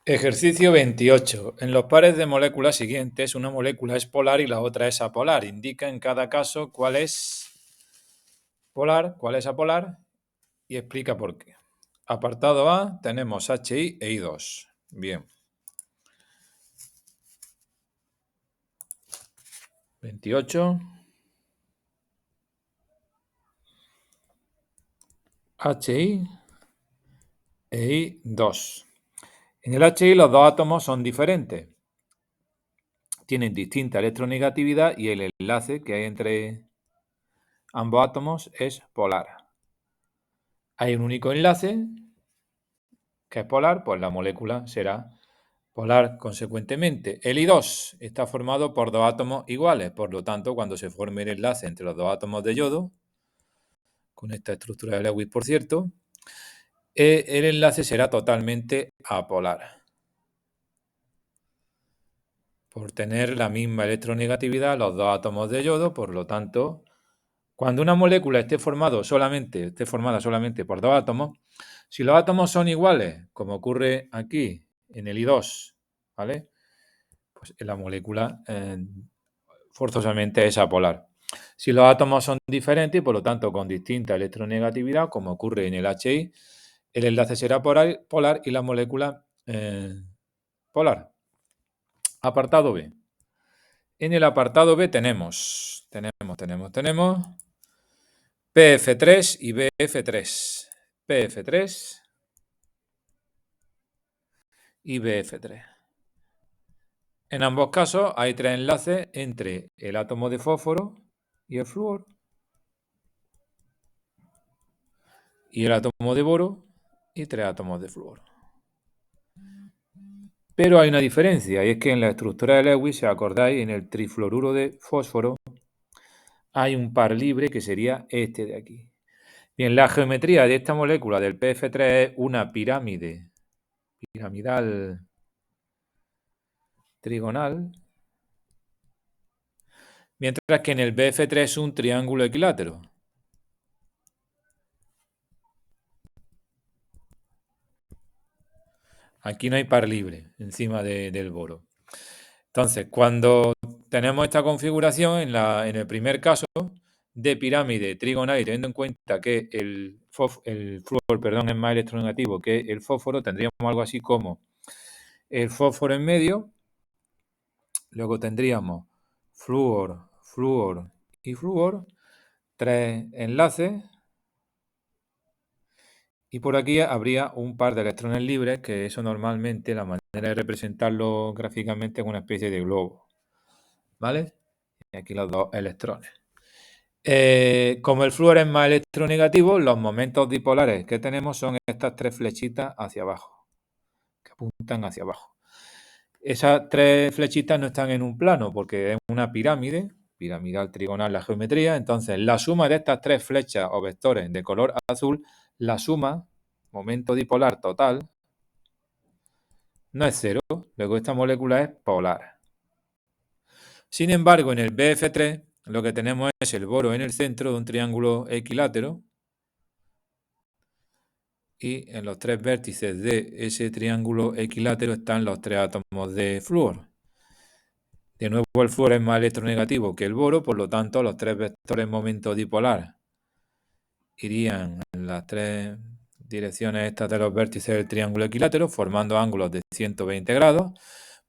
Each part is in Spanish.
Ejercicio 28. En los pares de moléculas siguientes, una molécula es polar y la otra es apolar. Indica en cada caso cuál es polar, cuál es apolar y explica por qué. Apartado A, tenemos HI e I2. Bien. 28. HI e I2. En el HI los dos átomos son diferentes. Tienen distinta electronegatividad y el enlace que hay entre ambos átomos es polar. Hay un único enlace que es polar, pues la molécula será polar consecuentemente. El I2 está formado por dos átomos iguales, por lo tanto, cuando se forme el enlace entre los dos átomos de yodo, con esta estructura de Lewis, por cierto, el enlace será totalmente apolar. Por tener la misma electronegatividad los dos átomos de yodo, por lo tanto, cuando una molécula esté formada solamente por dos átomos, si los átomos son iguales, como ocurre aquí en el I2, ¿vale? Pues la molécula forzosamente es apolar. Si los átomos son diferentes y por lo tanto con distinta electronegatividad, como ocurre en el HI, el enlace será polar y la molécula polar. Apartado B. En el apartado B tenemos PF3 y BF3. PF3 y BF3. En ambos casos hay tres enlaces entre el átomo de fósforo y el flúor y el átomo de boro y tres átomos de flúor. Pero hay una diferencia, y es que en la estructura de Lewis, si acordáis, en el trifluoruro de fósforo hay un par libre que sería este de aquí. Bien, la geometría de esta molécula del PF3 es una pirámide piramidal trigonal, mientras que en el BF3 es un triángulo equilátero. Aquí no hay par libre encima del boro. Entonces, cuando tenemos esta configuración, en el primer caso de pirámide trigonal, y teniendo en cuenta que el flúor es más electronegativo que el fósforo, tendríamos algo así como el fósforo en medio, luego tendríamos flúor, flúor y flúor, tres enlaces, y por aquí habría un par de electrones libres, que eso normalmente, la manera de representarlo gráficamente es una especie de globo, ¿vale? Y aquí los dos electrones. Como el flúor es más electronegativo, los momentos dipolares que tenemos son estas tres flechitas hacia abajo, que apuntan hacia abajo. Esas tres flechitas no están en un plano porque es una pirámide, piramidal trigonal la geometría, entonces la suma de estas tres flechas o vectores de color azul, la suma, momento dipolar total, no es cero, luego esta molécula es polar. Sin embargo, en el BF3 lo que tenemos es el boro en el centro de un triángulo equilátero y en los tres vértices de ese triángulo equilátero están los tres átomos de flúor. De nuevo, el flúor es más electronegativo que el boro, por lo tanto, los tres vectores momento dipolar irían en las tres direcciones estas de los vértices del triángulo equilátero, formando ángulos de 120 grados.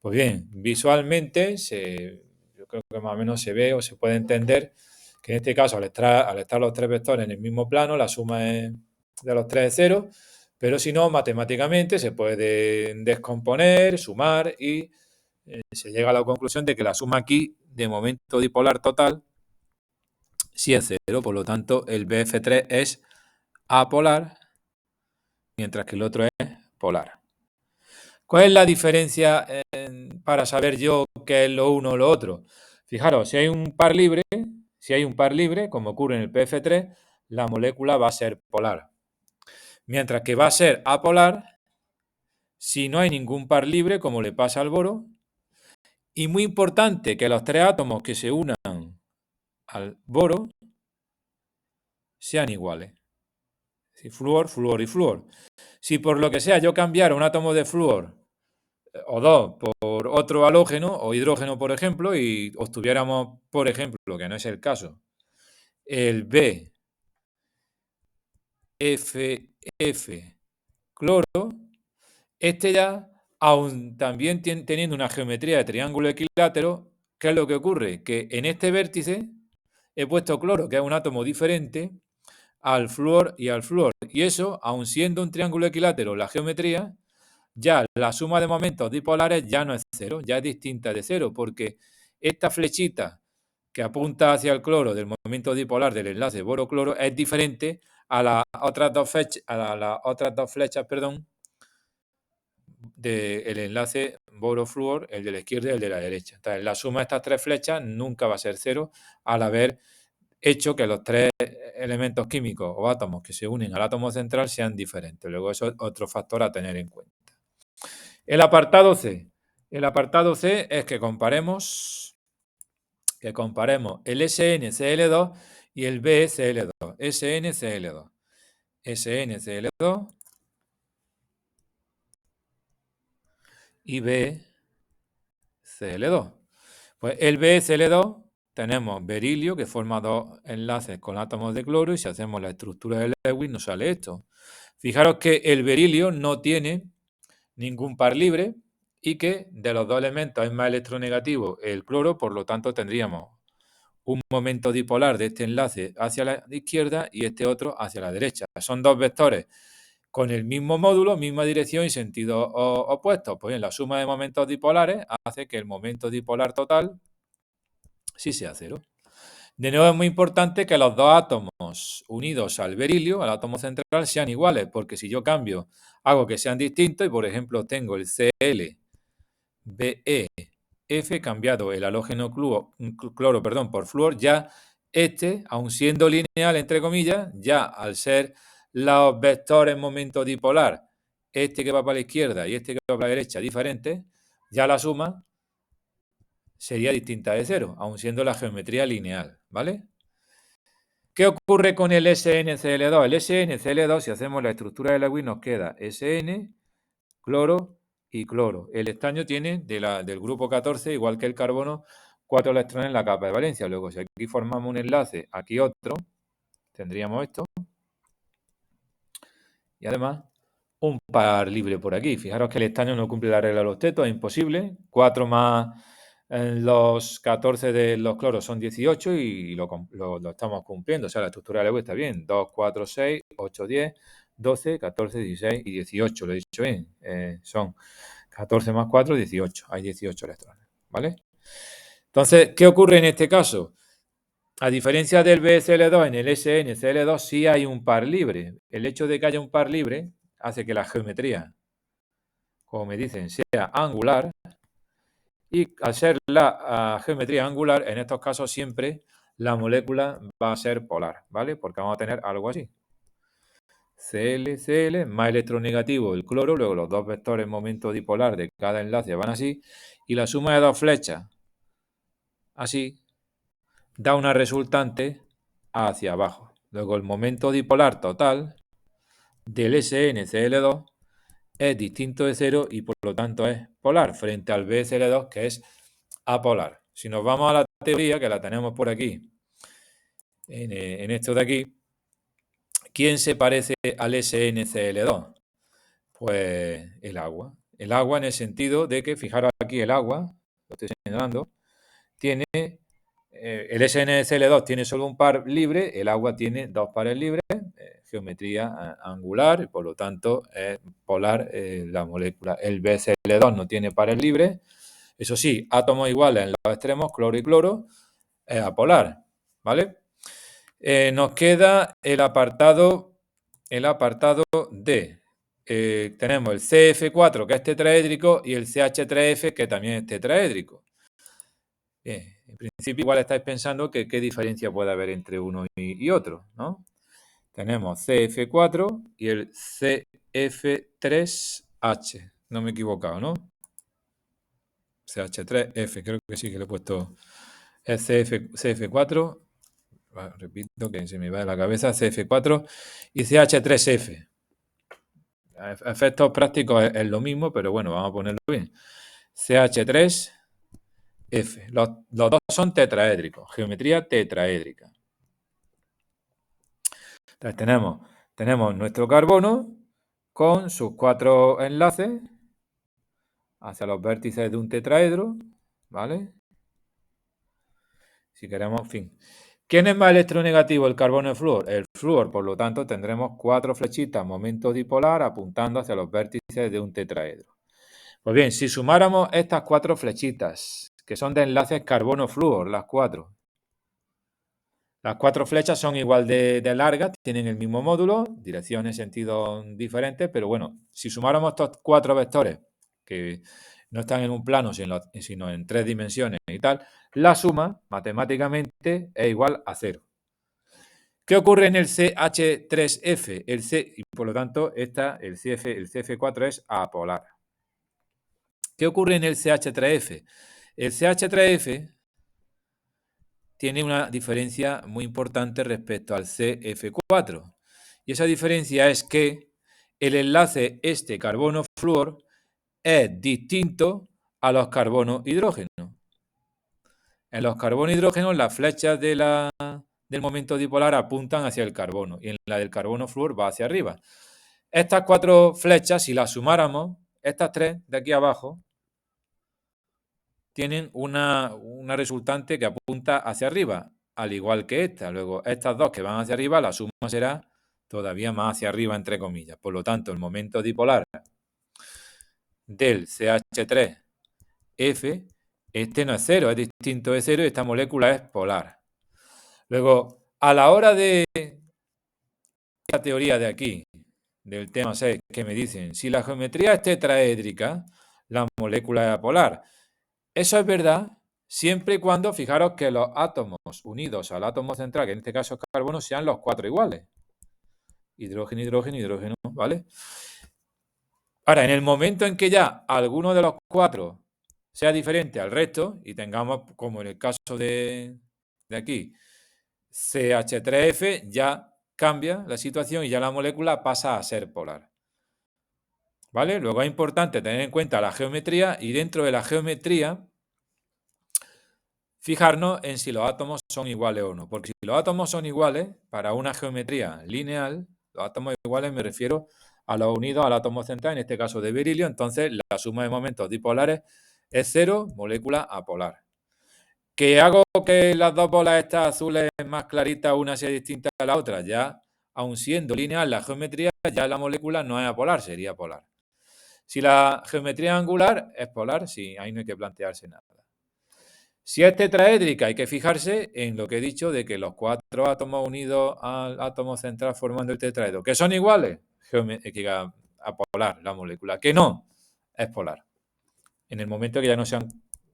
Pues bien, visualmente, yo creo que más o menos se ve o se puede entender que en este caso, al estar los tres vectores en el mismo plano, la suma de los tres es cero, pero si no, matemáticamente se puede descomponer, sumar y se llega a la conclusión de que la suma aquí de momento dipolar total sí es cero, por lo tanto el BF3 es apolar, mientras que el otro es polar. ¿Cuál es la diferencia para saber yo qué es lo uno o lo otro? Fijaros, si hay un par libre, como ocurre en el PF3, la molécula va a ser polar. Mientras que va a ser apolar si no hay ningún par libre, como le pasa al boro. Y muy importante que los tres átomos que se unan al boro sean iguales. Si flúor, flúor y flúor. Si por lo que sea yo cambiara un átomo de flúor o dos por otro halógeno o hidrógeno, por ejemplo, y obtuviéramos, por ejemplo, que no es el caso, el BFF cloro, este ya, aun también teniendo una geometría de triángulo equilátero, ¿qué es lo que ocurre? Que en este vértice he puesto cloro, que es un átomo diferente, al flúor y al flúor. Y eso, aun siendo un triángulo equilátero, la geometría, ya la suma de momentos dipolares ya no es cero, ya es distinta de cero, porque esta flechita que apunta hacia el cloro del momento dipolar del enlace boro-cloro es diferente a las otras dos flechas, del enlace boro-flúor, el de la izquierda y el de la derecha. Entonces, la suma de estas tres flechas nunca va a ser cero al haber hecho que los tres elementos químicos o átomos que se unen al átomo central sean diferentes. Luego eso es otro factor a tener en cuenta. El apartado C. El apartado C es que comparemos el SNCl2 y el BCl2. SNCl2. SNCl2 y BCl2. Pues el BCl2 tenemos berilio que forma dos enlaces con átomos de cloro y si hacemos la estructura de Lewis nos sale esto. Fijaros que el berilio no tiene ningún par libre y que de los dos elementos es más electronegativo el cloro, por lo tanto tendríamos un momento dipolar de este enlace hacia la izquierda y este otro hacia la derecha. Son dos vectores con el mismo módulo, misma dirección y sentido opuesto. Pues bien, la suma de momentos dipolares hace que el momento dipolar total sí sea cero. De nuevo es muy importante que los dos átomos unidos al berilio, al átomo central, sean iguales, porque si yo cambio, hago que sean distintos y, por ejemplo, tengo el ClBeF cambiado el halógeno cloro por flúor, ya este, aun siendo lineal, entre comillas, ya al ser los vectores momento dipolar, este que va para la izquierda y este que va para la derecha, diferentes, ya la suma sería distinta de cero, aun siendo la geometría lineal, ¿vale? ¿Qué ocurre con el SNCl2? El SNCl2, si hacemos la estructura de Lewis, nos queda SN, cloro y cloro. El estaño tiene del grupo 14, igual que el carbono, 4 electrones en la capa de valencia. Luego, si aquí formamos un enlace, aquí otro, tendríamos esto. Y además, un par libre por aquí. Fijaros que el estaño no cumple la regla de los tetos, es imposible. 4 más los 14 de los cloros son 18 y lo estamos cumpliendo. O sea, la estructura de Lewis está bien. 2, 4, 6, 8, 10, 12, 14, 16 y 18. Lo he dicho bien. Son 14 más 4, 18. Hay 18 electrones. ¿Vale? Entonces, ¿qué ocurre en este caso? A diferencia del BCl2, en el SNCl2 sí hay un par libre. El hecho de que haya un par libre hace que la geometría, como me dicen, sea angular. Y al ser la geometría angular, en estos casos siempre la molécula va a ser polar, ¿vale? Porque vamos a tener algo así. Cl, más electronegativo el cloro, luego los dos vectores momento dipolar de cada enlace van así, y la suma de dos flechas, así, da una resultante hacia abajo. Luego el momento dipolar total del SNCl2 es distinto de cero y por lo tanto es polar frente al BCl2 que es apolar. Si nos vamos a la teoría, que la tenemos por aquí, en esto de aquí, ¿quién se parece al SNCl2? Pues el agua. El agua en el sentido de que, fijaros aquí, el agua, lo estoy señalando, tiene, el SNCl2 tiene solo un par libre, el agua tiene dos pares libres, geometría angular, y por lo tanto es polar la molécula. El BCl2 no tiene pares libres, eso sí, átomos iguales en los extremos, cloro y cloro, es apolar, ¿vale? Nos queda el apartado D. Tenemos el CF4, que es tetraédrico, y el CH3F, que también es tetraédrico. Bien, en principio igual estáis pensando que qué diferencia puede haber entre uno y otro, ¿no? Tenemos CF4 y el CF3H. No me he equivocado, ¿no? CH3F, creo que sí que le he puesto el CF4. Repito que se me va de la cabeza, CF4 y CH3F. efectos prácticos es lo mismo, pero bueno, vamos a ponerlo bien. CH3F. Los dos son tetraédricos, geometría tetraédrica. Entonces tenemos nuestro carbono con sus 4 enlaces hacia los vértices de un tetraedro, ¿vale? Si queremos, en fin. ¿Quién es más electronegativo, el carbono o el flúor? El flúor, por lo tanto, tendremos 4 flechitas, momento dipolar, apuntando hacia los vértices de un tetraedro. Pues bien, si sumáramos estas 4 flechitas, que son de enlaces carbono-flúor, las 4 flechas son igual de largas, tienen el mismo módulo, direcciones, sentidos diferentes, pero bueno, si sumáramos estos 4 vectores, que no están en un plano, sino en 3 dimensiones y tal, la suma, matemáticamente, es igual a 0. ¿Qué ocurre en el CH3F? Y por lo tanto, el CF4 es apolar. ¿Qué ocurre en el CH3F? El CH3F tiene una diferencia muy importante respecto al CF4. Y esa diferencia es que el enlace carbono-flúor es distinto a los carbono-hidrógeno. En los carbono-hidrógenos las flechas del momento dipolar apuntan hacia el carbono y en la del carbono-flúor va hacia arriba. Estas 4 flechas, si las sumáramos, estas 3 de aquí abajo, tienen una resultante que apunta hacia arriba, al igual que esta. Luego, estas 2 que van hacia arriba, la suma será todavía más hacia arriba, entre comillas. Por lo tanto, el momento dipolar del CH3F, este no es 0, es distinto de 0 y esta molécula es polar. Luego, a la hora de la teoría de aquí, del tema 6, que me dicen, si la geometría es tetraédrica, la molécula es apolar. Eso es verdad siempre y cuando, fijaros que los átomos unidos al átomo central, que en este caso es carbono, sean los 4 iguales. Hidrógeno, hidrógeno, hidrógeno, ¿vale? Ahora, en el momento en que ya alguno de los 4 sea diferente al resto, y tengamos, como en el caso de aquí, CH3F, ya cambia la situación y ya la molécula pasa a ser polar. ¿Vale? Luego es importante tener en cuenta la geometría y dentro de la geometría fijarnos en si los átomos son iguales o no. Porque si los átomos son iguales, para una geometría lineal, los átomos iguales me refiero a los unidos al átomo central, en este caso de berilio, entonces la suma de momentos dipolares es 0, molécula apolar. ¿Que hago que las dos bolas estas azules más claritas, una sea distinta a la otra? Ya, aun siendo lineal la geometría, ya la molécula no es apolar, sería polar. Si la geometría es angular, es polar, sí, ahí no hay que plantearse nada. Si es tetraédrica, hay que fijarse en lo que he dicho de que los 4 átomos unidos al átomo central formando el tetraedro, que son iguales, apolar la molécula, que no, es polar. En el momento que ya no sean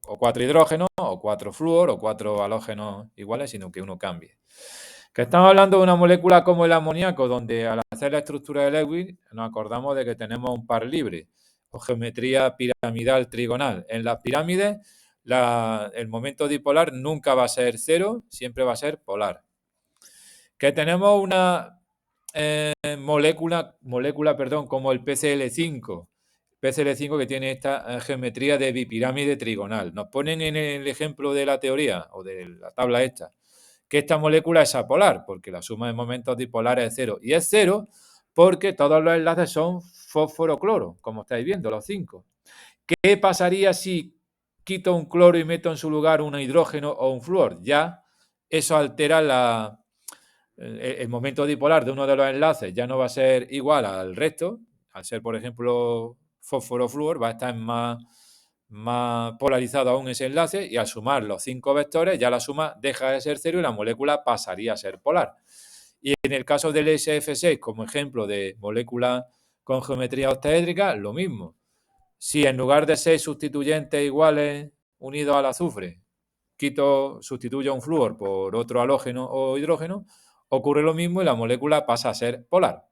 o 4 hidrógenos, o 4 flúor, o 4 halógenos iguales, sino que uno cambie. Que estamos hablando de una molécula como el amoníaco, donde al hacer la estructura de Lewis nos acordamos de que tenemos un par libre, o geometría piramidal trigonal. En las pirámides el momento dipolar nunca va a ser 0, siempre va a ser polar. Que tenemos una molécula, como el PCl5, que tiene esta geometría de bipirámide trigonal. Nos ponen en el ejemplo de la teoría, o de la tabla esta, que esta molécula es apolar, porque la suma de momentos dipolares es 0. Y es 0 porque todos los enlaces son fósforo-cloro, como estáis viendo, los 5. ¿Qué pasaría si quito un cloro y meto en su lugar un hidrógeno o un flúor? Ya eso altera el momento dipolar de uno de los enlaces, ya no va a ser igual al resto. Al ser, por ejemplo, fósforo-flúor, va a estar más polarizado aún ese enlace y al sumar los 5 vectores ya la suma deja de ser 0 y la molécula pasaría a ser polar. Y en el caso del SF6, como ejemplo de molécula con geometría octaédrica, lo mismo. Si en lugar de 6 sustituyentes iguales unidos al azufre, sustituyo un flúor por otro halógeno o hidrógeno, ocurre lo mismo y la molécula pasa a ser polar.